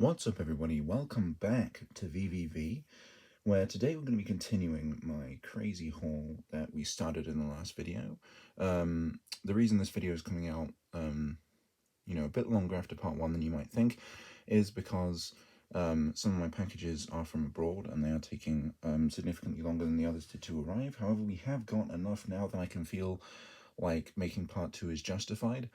What's up everybody, welcome back to VVV, where today we're going to be continuing my crazy haul that we started in the last video. The reason this video is coming out, a bit longer after part 1 than you might think, is because some of my packages are from abroad and they are taking significantly longer than the others did to arrive. However, we have got enough now that I can feel like making part 2 is justified.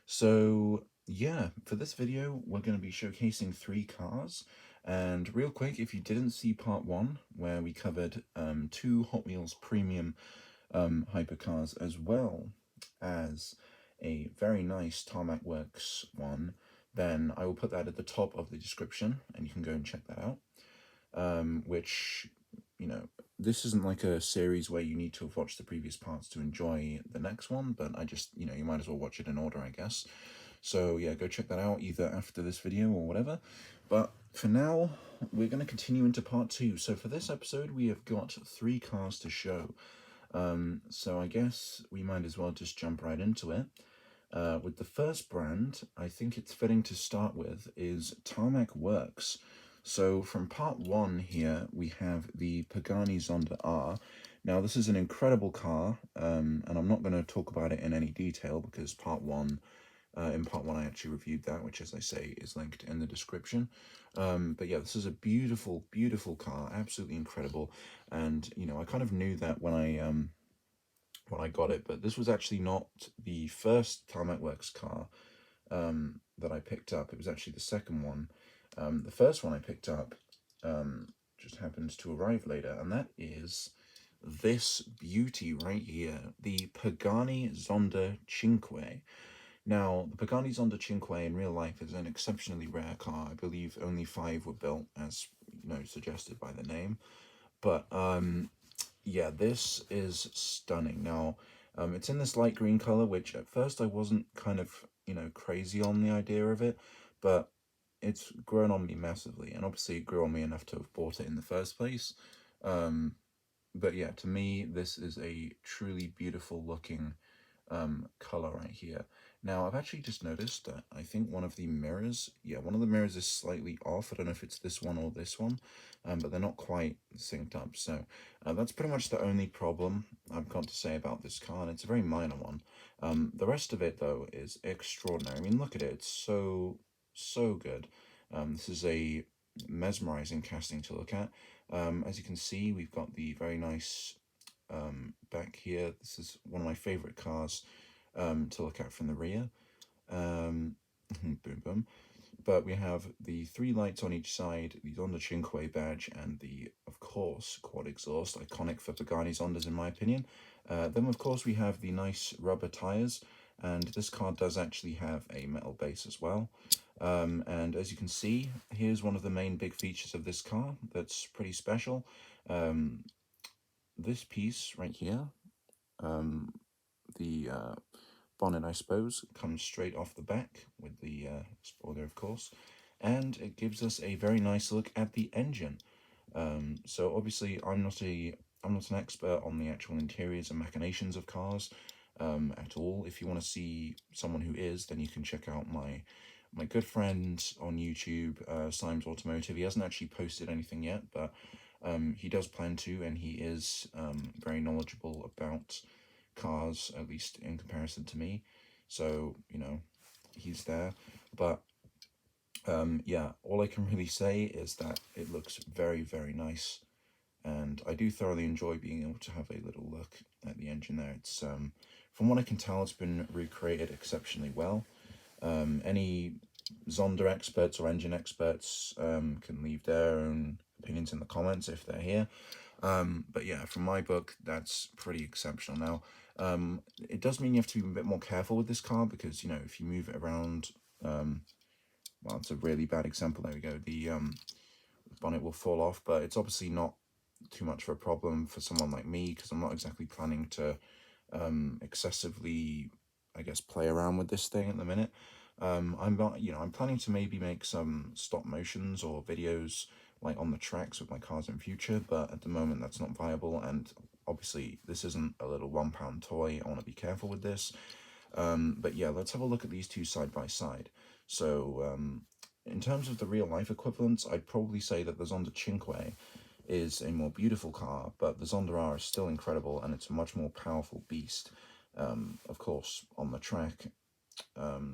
So yeah, for this video, we're going to be showcasing 3 cars. And real quick, if you didn't see part 1, where we covered 2 Hot Wheels premium hypercars, as well as a very nice Tarmac Works one, then I will put that at the top of the description, and you can go and check that out. Which, this isn't like a series where you need to have watched the previous parts to enjoy the next one, but I just, you might as well watch it in order, I guess. So yeah, go check that out either after this video or whatever. But for now, we're going to continue into part 2. So for this episode, we have got 3 cars to show. So I guess we might as well just jump right into it. With the first brand, I think it's fitting to start with, is Tarmac Works. So from part 1 here, we have the Pagani Zonda R. Now this is an incredible car, and I'm not going to talk about it in any detail because in part 1 I actually reviewed that, which, as I say, is linked in the description. But yeah, this is a beautiful, beautiful car, absolutely incredible. And, I kind of knew that when I got it, but this was actually not the first Tarmac Works car that I picked up. It was actually the second one. The first one I picked up just happens to arrive later, and that is this beauty right here, the Pagani Zonda Chinkway. Now, the Pagani Zonda Chinkway in real life is an exceptionally rare car. I believe only 5 were built, as suggested by the name. But yeah, this is stunning. Now, it's in this light green color, which at first I wasn't kind of crazy on the idea of it, but it's grown on me massively, and obviously it grew on me enough to have bought it in the first place. But yeah, to me, this is a truly beautiful looking color right here. Now, I've actually just noticed that I think one of the mirrors is slightly off. I don't know if it's this one or this one, but they're not quite synced up. So that's pretty much the only problem I've got to say about this car, and it's a very minor one. The rest of it, though, is extraordinary. I mean, look at it. It's so, so good. This is a mesmerizing casting to look at. As you can see, we've got the very nice back here. This is one of my favorite cars to look at from the rear. Boom, boom. But we have the 3 lights on each side, the Zonda Chinkway badge, and the, of course, quad exhaust, iconic for Pagani Zondas in my opinion. Then, of course, we have the nice rubber tires, and this car does actually have a metal base as well. And as you can see, here's one of the main big features of this car that's pretty special. This piece right here, the bonnet, I suppose, comes straight off the back with the spoiler, of course, and it gives us a very nice look at the engine. So obviously, I'm not an expert on the actual interiors and machinations of cars at all. If you want to see someone who is, then you can check out my good friend on YouTube, Slimes Automotive. He hasn't actually posted anything yet, but he does plan to, and he is very knowledgeable about cars, at least in comparison to me. So, he's there. But yeah, all I can really say is that it looks very, very nice. And I do thoroughly enjoy being able to have a little look at the engine there. It's, from what I can tell, it's been recreated exceptionally well. Any Zonda experts or engine experts can leave their own opinions in the comments if they're here. But yeah, from my book, that's pretty exceptional. Now, it does mean you have to be a bit more careful with this car because, if you move it around, well, it's a really bad example. There we go. The bonnet will fall off, but it's obviously not too much of a problem for someone like me because I'm not exactly planning to excessively, I guess, play around with this thing at the minute. I'm not, I'm planning to maybe make some stop motions or videos like on the tracks with my cars in future, but at the moment that's not viable, and obviously this isn't a little £1 toy. I want to be careful with this. But yeah, let's have a look at these two side by side. So in terms of the real life equivalents, I'd probably say that the Zonda Chinkway is a more beautiful car, but the Zonda R is still incredible, and it's a much more powerful beast, of course, on the track.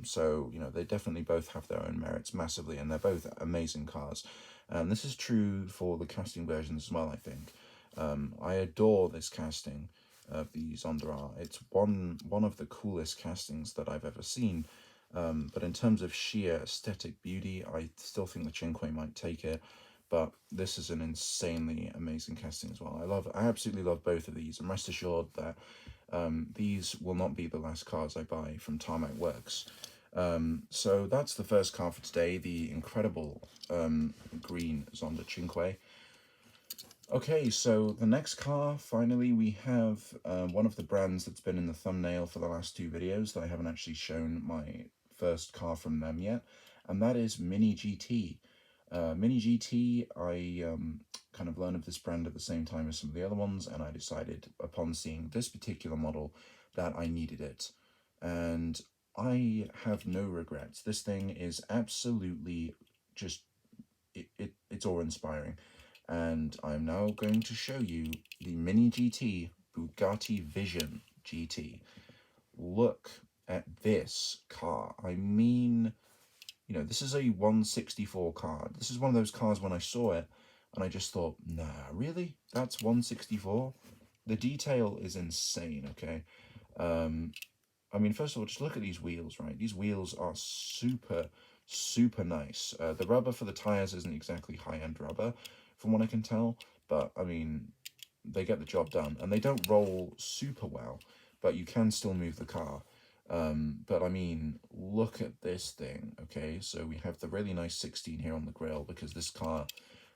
So, you know, they definitely both have their own merits massively, and they're both amazing cars. This is true for the casting versions as well, I think. I adore this casting of the Zonda R. It's one of the coolest castings that I've ever seen. But in terms of sheer aesthetic beauty, I still think the Chinkway might take it. But this is an insanely amazing casting as well. I absolutely love both of these, and rest assured that these will not be the last cars I buy from Tarmac Works. So that's the first car for today, the incredible green Zonda Chinkway. Okay, so the next car, finally, we have one of the brands that's been in the thumbnail for the last two videos that I haven't actually shown my first car from them yet, and that is Mini GT. Mini GT, I kind of learned of this brand at the same time as some of the other ones, and I decided upon seeing this particular model that I needed it. And I have no regrets. This thing is absolutely just, it's awe-inspiring. And I'm now going to show you the Mini GT Bugatti Vision GT. Look at this car. I mean, you know, this is a 164 car. This is one of those cars when I saw it, and I just thought, nah, really? That's 164? The detail is insane, okay? I mean, first of all, just look at these wheels, right? These wheels are super, super nice. The rubber for the tires isn't exactly high-end rubber, from what I can tell, but, I mean, they get the job done. And they don't roll super well, but you can still move the car. But, I mean, look at this thing, okay? So we have the really nice 16 here on the grille, because this car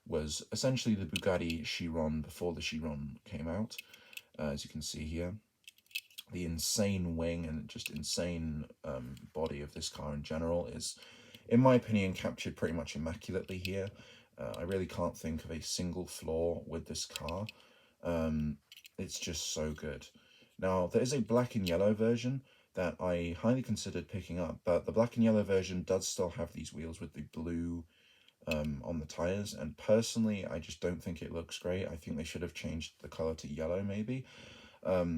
was essentially the Bugatti Chiron before the Chiron came out, as you can see here. The insane wing and just insane body of this car in general is, in my opinion, captured pretty much immaculately here. I really can't think of a single flaw with this car. It's just so good. Now, there is a black and yellow version that I highly considered picking up, but the black and yellow version does still have these wheels with the blue on the tires, and personally, I just don't think it looks great. I think they should have changed the color to yellow, maybe.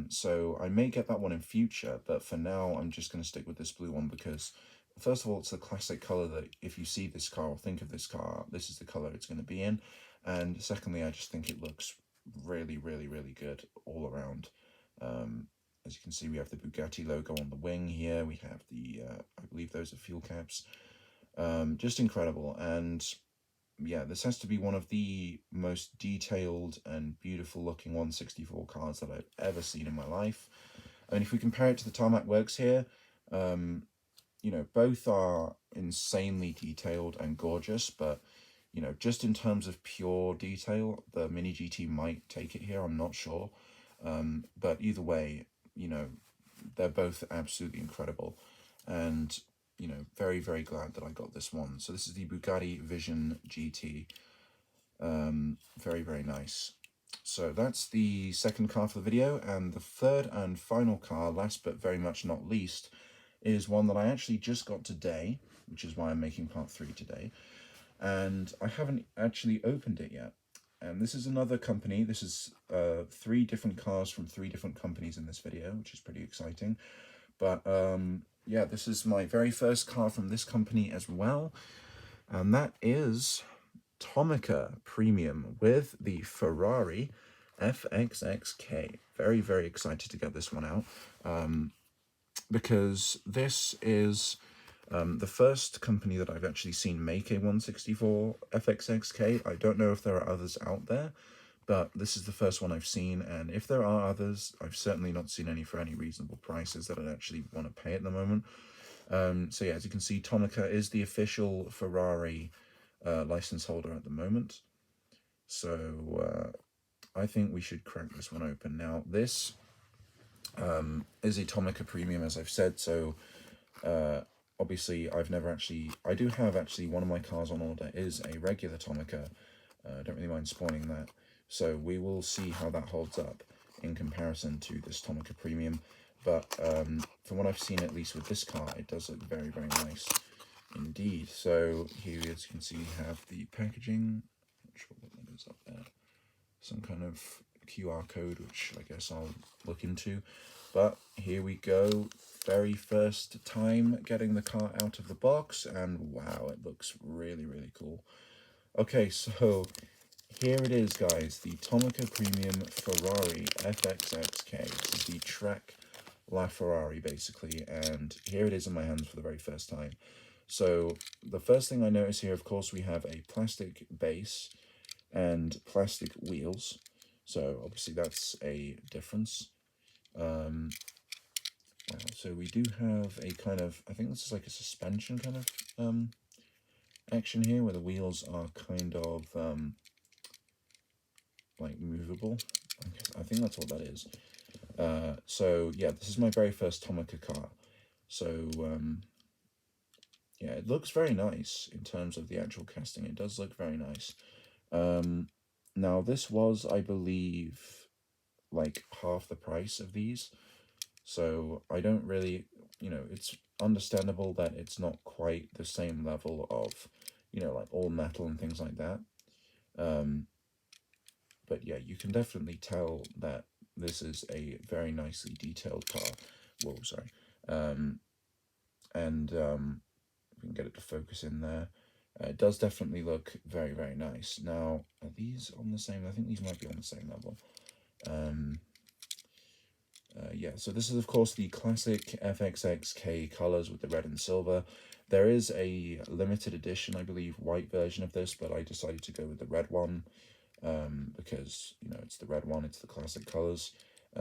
So I may get that one in future, but for now, I'm just going to stick with this blue one because, first of all, it's the classic color that if you see this car or think of this car, this is the color it's going to be in. And secondly, I just think it looks really, really, really good all around. As you can see, we have the Bugatti logo on the wing here. We have the, I believe those are fuel caps. Just incredible. And yeah, this has to be one of the most detailed and beautiful looking 164 cars that I've ever seen in my life. I mean, if we compare it to the Tarmac Works here, you know, both are insanely detailed and gorgeous, but, you know, just in terms of pure detail, the Mini GT might take it here, I'm not sure. But either way, you know, they're both absolutely incredible. And you know, very, very glad that I got this one. So this is the Bugatti Vision GT. Very, very nice. So that's the second car for the video, and the third and final car, last but very much not least, is one that I actually just got today, which is why I'm making part 3 today, and I haven't actually opened it yet. And this is another company. This is 3 different cars from 3 different companies in this video, which is pretty exciting. But yeah, this is my very first car from this company as well, and that is Tomica Premium with the Ferrari Fxxk. Very, very excited to get this one out, because this is the first company that I've actually seen make a 164 Fxxk. I don't know if there are others out there, but this is the first one I've seen, and if there are others, I've certainly not seen any for any reasonable prices that I'd actually want to pay at the moment. So yeah, as you can see, Tomica is the official Ferrari license holder at the moment. So I think we should crack this one open. Now, this is a Tomica Premium, as I've said, so obviously I do have actually one of my cars on order is a regular Tomica. I don't really mind spoiling that. So we will see how that holds up in comparison to this Tomica Premium. But from what I've seen, at least with this car, it does look very, very nice. Indeed. So here, as you can see, we have the packaging. Not sure what that is up there. Some kind of QR code, which I guess I'll look into. But here we go. Very first time getting the car out of the box, and wow, it looks really, really cool. Okay, so here it is, guys. The Tomica Premium Ferrari Fxxk. This is the Track La Ferrari, basically, and here it is in my hands for the very first time. So the first thing I notice here, of course, we have a plastic base and plastic wheels. So obviously that's a difference. So we do have a kind of, I think this is like a suspension kind of action here, where the wheels are kind of like movable. I think that's what that is. So yeah, this is my very first Tomica car. So yeah, it looks very nice in terms of the actual casting. It does look very nice. Now this was, I believe, like half the price of these. So I don't really, it's understandable that it's not quite the same level of, like all metal and things like that. But yeah, you can definitely tell that this is a very nicely detailed car. Whoa, sorry. We can get it to focus in there. It does definitely look very, very nice. Now, are these on the same? I think these might be on the same level. Yeah, so this is, of course, the classic Fxxk colors with the red and silver. There is a limited edition, I believe, white version of this, but I decided to go with the red one because, it's the red one, it's the classic colors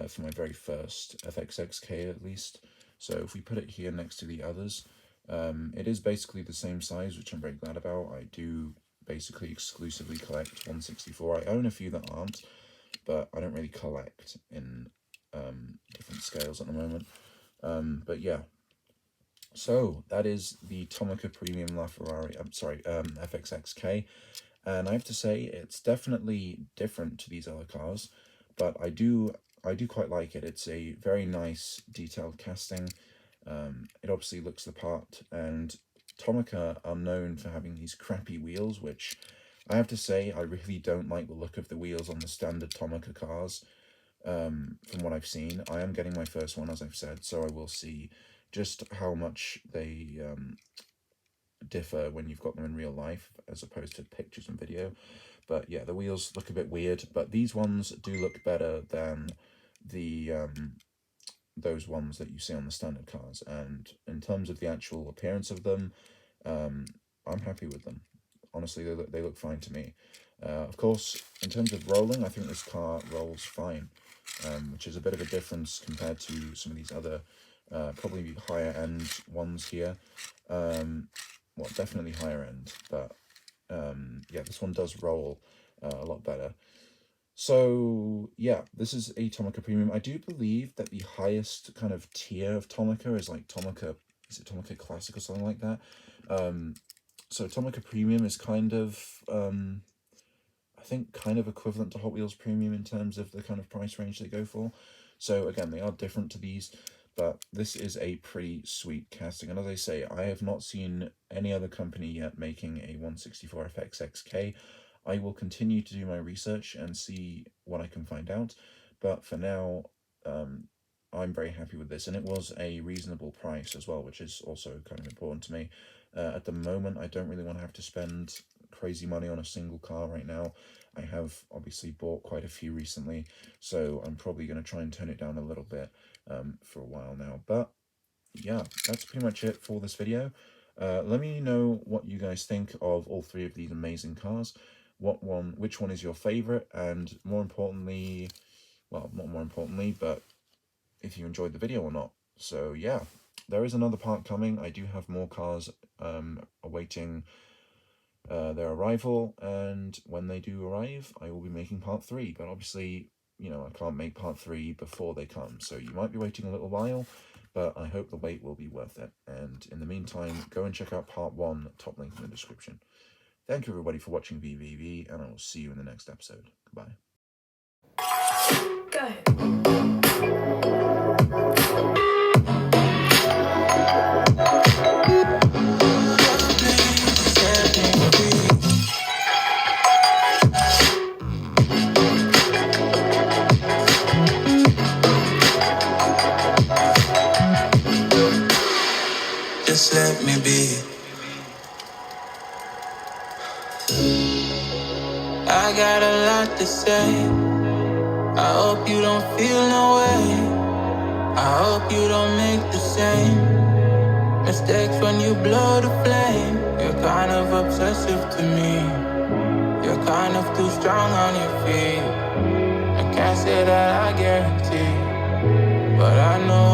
for my very first Fxxk at least. So if we put it here next to the others, it is basically the same size, which I'm very glad about. I do basically exclusively collect 164. I own a few that aren't, but I don't really collect in different scales at the moment. But yeah, so that is the Tomica Premium Fxxk, and I have to say it's definitely different to these other cars, but I do quite like it. It's a very nice detailed casting. It obviously looks the part, and Tomica are known for having these crappy wheels, which I have to say I really don't like the look of the wheels on the standard Tomica cars. From what I've seen, I am getting my first one, as I've said, so I will see just how much they differ when you've got them in real life as opposed to pictures and video. But yeah, the wheels look a bit weird, but these ones do look better than the those ones that you see on the standard cars. And in terms of the actual appearance of them, I'm happy with them. Honestly, they look fine to me. Of course, in terms of rolling, I think this car rolls fine, which is a bit of a difference compared to some of these other, probably higher end ones here. Well, definitely higher end, but yeah, this one does roll a lot better. So yeah, this is a Tomica Premium. I do believe that the highest kind of tier of Tomica is like Tomica, is it Tomica Classic or something like that? So Tomica Premium is kind of, I think, kind of equivalent to Hot Wheels Premium in terms of the kind of price range they go for. So again, they are different to these, but this is a pretty sweet casting. And as I say, I have not seen any other company yet making a 164 Fxxk. I will continue to do my research and see what I can find out, but for now, I'm very happy with this, and it was a reasonable price as well, which is also kind of important to me. At the moment, I don't really want to have to spend crazy money on a single car right now. I have obviously bought quite a few recently, so I'm probably going to try and tone it down a little bit for a while now. But yeah, that's pretty much it for this video. Let me know what you guys think of all three of these amazing cars. Which one is your favorite, and more importantly, well, not more importantly, but if you enjoyed the video or not. So yeah, there is another part coming. I do have more cars awaiting their arrival, and when they do arrive, I will be making part 3, but obviously, I can't make part 3 before they come, so you might be waiting a little while, but I hope the wait will be worth it. And in the meantime, go and check out part 1, top link in the description. Thank you everybody for watching VVV, and I will see you in the next episode. Goodbye. Go. just let me be. I got a lot to say. I hope you don't feel no way. I hope you don't make the same mistakes when you blow the flame. You're kind of obsessive to me. You're kind of too strong on your feet. I can't say that I guarantee, but I know